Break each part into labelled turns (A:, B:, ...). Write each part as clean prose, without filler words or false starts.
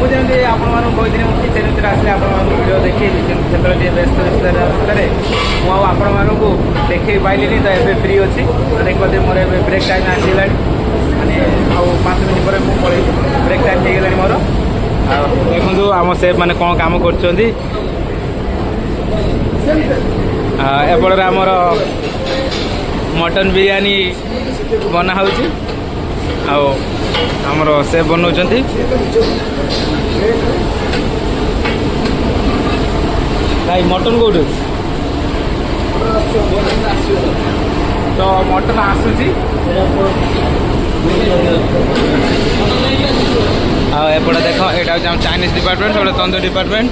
A: मुझे आपको कहती किचेन भर आसे आप भिड देखी से व्यस्त व्यस्तरे मुझे देखे पाइलिनी तो ये फ्री अच्छी देखते मोर ब्रेक टाइम आसगला मानने आउ 5 मिनट पर मुझे ब्रेक टाइम हो गला मोर देखो आम सेफ मैंने कौन कम कर एपटे आमर मटन बिरयानी बना आमर सेफ बनाऊँ भाई मटन कौट तो मटन आसूसी एपटे देख यहाँ चाइनीज डिपार्टमेंट से तंदूरी डिपार्टमेंट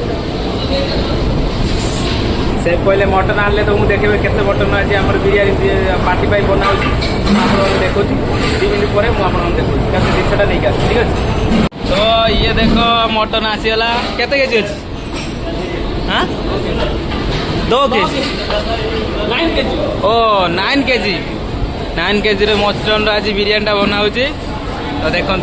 A: से पहले मटन आनले तो मुझे देखिए केते मटन आज आम बिरयानी पार्टी बना आप देखो 2 मिनट पर मुझे देखो जिनसा नहीं आस ठीक है। तो ये देखो मटन आसीगला केते केजी अच्छी हाँ 2 केजी 9 केजी ओ 9 केजी 9 केजी मटन आज बिरयानी बना तो देखो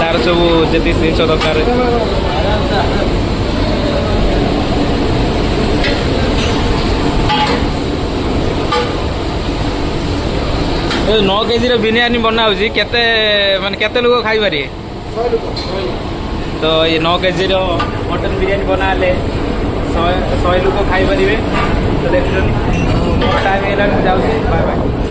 A: तार सब जी जिन दरकार 9 केजी बिरयानी बनाऊँ केते माने केते लोग खाई पारे तो ये 9 केजी मटन बिरयानी बना 100 लोग खाई पारे तो देखते टाइम है जाऊँ बाय बाय।